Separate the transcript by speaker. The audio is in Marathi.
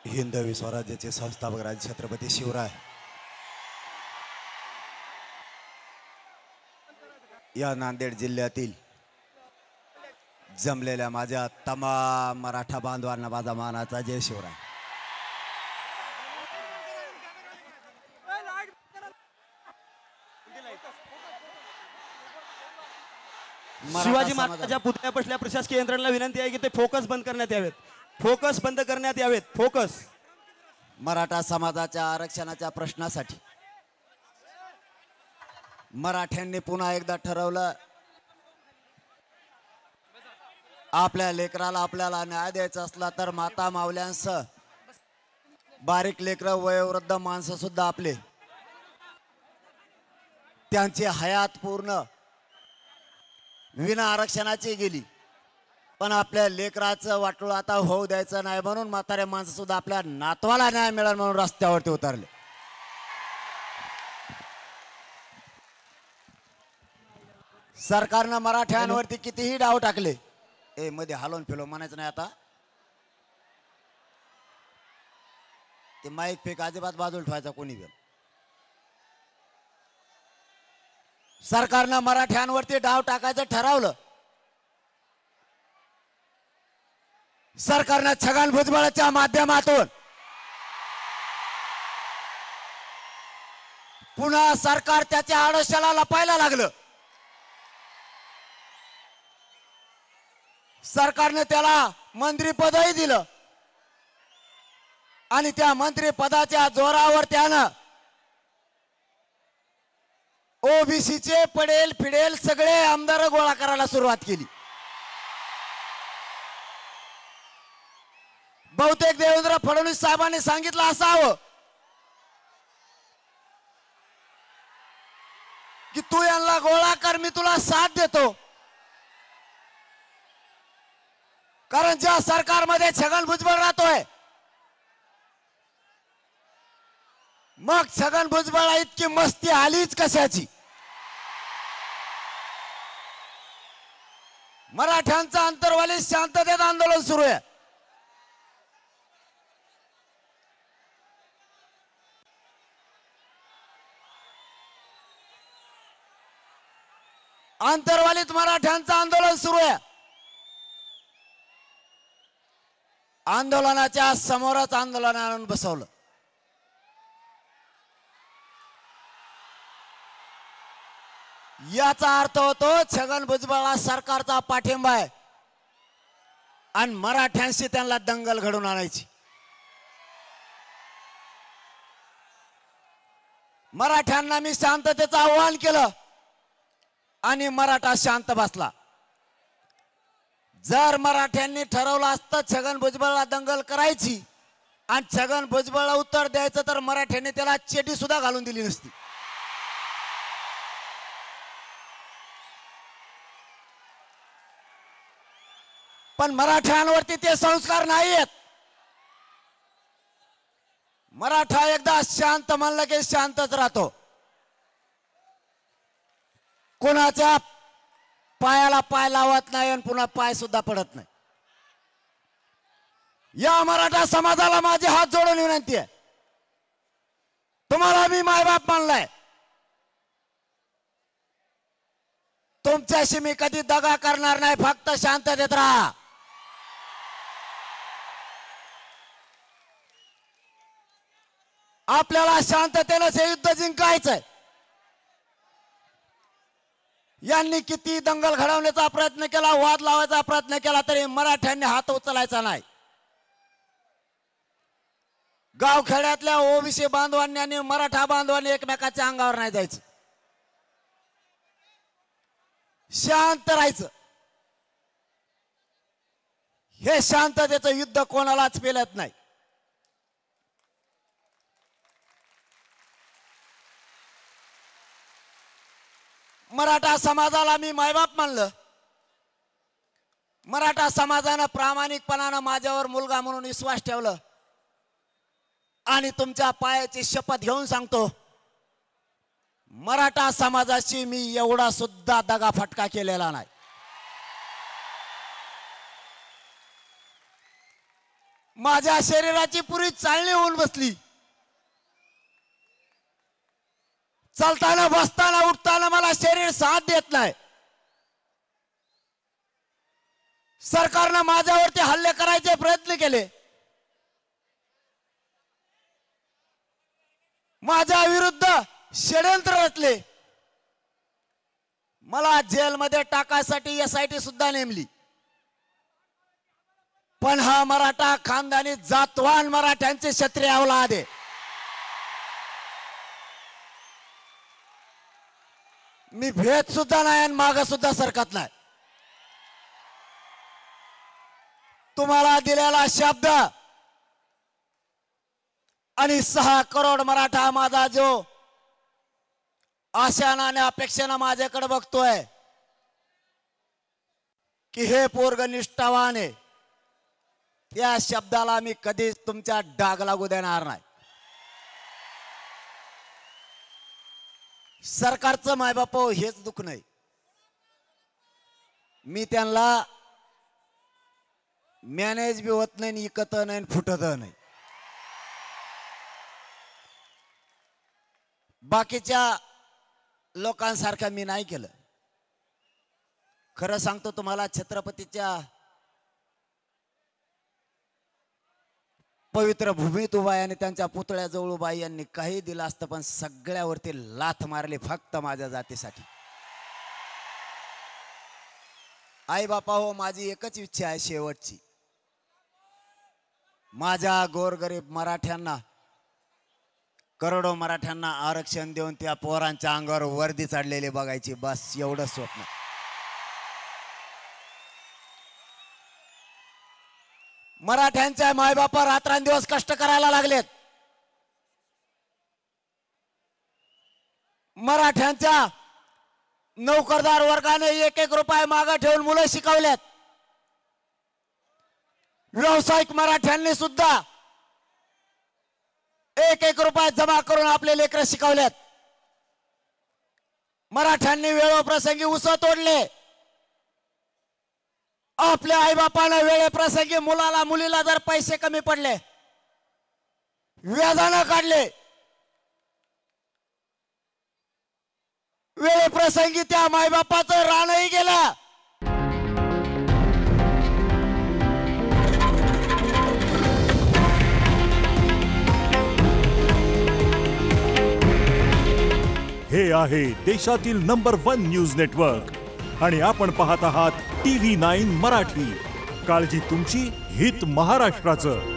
Speaker 1: हिंदवी स्वराज्याचे संस्थापक राज छत्रपती शिवराय या नांदेड जिल्ह्यातील जमलेल्या माझ्या तमाम मराठा बांधवांना माझा मानाचा जय शिवराय।
Speaker 2: शिवाजी महाराजांच्या पुतळ्यापासल्या प्रशासकीय यंत्रणेला विनंती आहे की ते फोकस बंद करण्यात यावेत। फोकस बंद करण्यात यावेत। फोकस।
Speaker 1: मराठा समाजाच्या आरक्षणाच्या प्रश्नासाठी मराठ्यांनी पुन्हा एकदा ठरवलं आपल्या लेकराला आपल्याला न्याय द्यायचा असला तर माता मावल्यांसह बारीक लेकरं वयोवृद्ध माणसं सुद्धा आपले त्यांची हयात पूर्ण विना आरक्षणाची गेली, पण आपल्या लेकराचं वाटोळं आता होऊ द्यायचं नाही म्हणून म्हातारे माणसं सुद्धा आपल्या नातवाला न्याय मिळेल म्हणून रस्त्यावरती उतरले। सरकारनं मराठ्यांवरती कितीही डाव टाकले, ए मध्ये हलवून फिरव म्हणायचं नाही। आता ते माईक फेक अजिबात बाजूला ठेवायचा कोणी बी। सरकारनं मराठ्यांवरती डाव टाकायचं ठरवलं। सरकारनं छगन भुजबळाच्या माध्यमातून पुन्हा सरकार त्याच्या आडोशाला लपायला लागलं। सरकारने त्याला मंत्रिपदही दिलं आणि त्या मंत्रिपदाच्या जोरावर त्यानं ओबीसीचे पडेल फिडेल सगळे आमदार गोळा करायला सुरुवात केली। बहुतेक देवेंद्र फडणवीस साहेबांनी सांगितलं असावं की तू यांना गोळा कर, मी तुला साथ देतो। कारण ज्या सरकारमध्ये छगन भुजबळ राहतोय, मग छगन भुजबळ इतकी मस्ती आलीच कशाची। मराठ्यांचं अंतर्वाली शांततेत आंदोलन सुरू आहे। अंतर्वालीत मराठ्यांचं आंदोलन सुरू आहे। आंदोलनाच्या समोरच आंदोलन आणून बसवलं। याचा अर्थ होतो छगन भुजबळला सरकारचा पाठिंबा आहे आणि मराठ्यांशी त्यांना दंगल घडवून आणायची। मराठ्यांना मी शांततेचं आव्हान केलं आणि मराठा शांत बसला। जर मराठ्यांनी ठरवलं असतं छगन भुजबळला दंगल करायची आणि छगन भुजबळला उत्तर द्यायचं तर मराठ्यांनी त्याला चेटी सुद्धा घालून दिली नसती। पण मराठ्यांवरती ते संस्कार नाहीयेत। मराठा एकदा शांत म्हणलं की शांतच राहतो, कोणाच्या पायाला पाय लावत नाही आणि पुन्हा पाय सुद्धा पडत नाही। या मराठा समाजाला माझे हात जोडून विनंती आहे, तुम्हाला मी मायबाप मानलाय, तुमच्याशी मी कधी दगा करणार नाही, फक्त शांततेत राहा। आपल्याला शांततेनं हे युद्ध जिंकायचंय। यांनी किती दंगल घडवण्याचा प्रयत्न केला, वाद लावायचा प्रयत्न केला, तरी मराठ्यांनी हात उचलायचा नाही। गावखेड्यातल्या ओबीसी बांधवांनी आणि मराठा बांधवांनी एकमेकाच्या अंगावर नाही जायचं, शांत राहायचं। हे शांततेचं युद्ध कोणालाच पेलत नाही। मराठा समाजाला मी मायबाप मानलं। मराठा समाजानं प्रामाणिकपणानं माझ्यावर मुलगा म्हणून विश्वास ठेवलं आणि तुमच्या पायाची शपथ घेऊन सांगतो, मराठा समाजाशी मी एवढा सुद्धा दगाफटका केलेला नाही। माझ्या शरीराची पुरी चालणी होऊन बसली. चालताना बसताना उठताना मला शरीर साथ देत नाही. सरकारनं माझ्यावरती हल्ले करायचे प्रयत्न केले. माझ्या विरुद्ध षडयंत्र रचले. मला जेलमध्ये टाकायसाठी SIT सुद्धा नेमली. पण हा मराठा खानदानी जातवान मराठ्यांचे क्षत्रिय अवलाद आहे. मी भेद सुद्धा नाही आणि माग सुद्धा सरकत नाही. तुम्हाला दिलेला शब्द आणि 6 करोड मराठा माझा जो आशानं आणि अपेक्षेनं माझ्याकडे बघतोय की हे पोरग निष्ठावान आहे, या शब्दाला मी कधीच तुमच्या डाग लागू देणार नाही. सरकारचं मायबाप हेच दुःख नाही. मी त्यांना मॅनेज बी होत नाही, इकत नाही, फुटत नाही. बाकीच्या लोकांसारखं मी नाही केलं. खरं सांगतो तुम्हाला, छत्रपतीच्या पवित्र भूमीत उभा आणि त्यांच्या पुतळ्याजवळ उभा यांनी काही दिलं असतं, पण सगळ्यावरती लाथ मारली फक्त माझ्या जातीसाठी. आई बापा हो, माझी एकच इच्छा आहे शेवटची, माझ्या गोरगरीब मराठ्यांना, करोडो मराठ्यांना आरक्षण देऊन त्या पोरांच्या अंगावर वर्दी चढलेली बघायची, बस एवढं स्वप्न. मराठ्यांच्या मायबापा रात्रंदिवस कष्ट करायला लागलेत. मराठ्यांच्या नोकरदार वर्गाने 1-1 रुपये मागे ठेवून मुलं शिकवल्यात. व्यावसायिक मराठ्यांनी सुद्धा 1-1 रुपये जमा करून आपले लेकरं शिकवल्यात. मराठ्यांनी वेळोप्रसंगी उस तोडले. आपल्या आईबापानं वेळेप्रसंगी मुलाला मुलीला जर पैसे कमी पडले, व्याजानं काढले. वेळेप्रसंगी त्या मायबापाचं रानही गेलं.
Speaker 3: हे आहे देशातील नंबर 1 न्यूज नेटवर्क आणि आपण पाहत आहात TV9 मराठी. काळजी तुमची, हित महाराष्ट्राचं.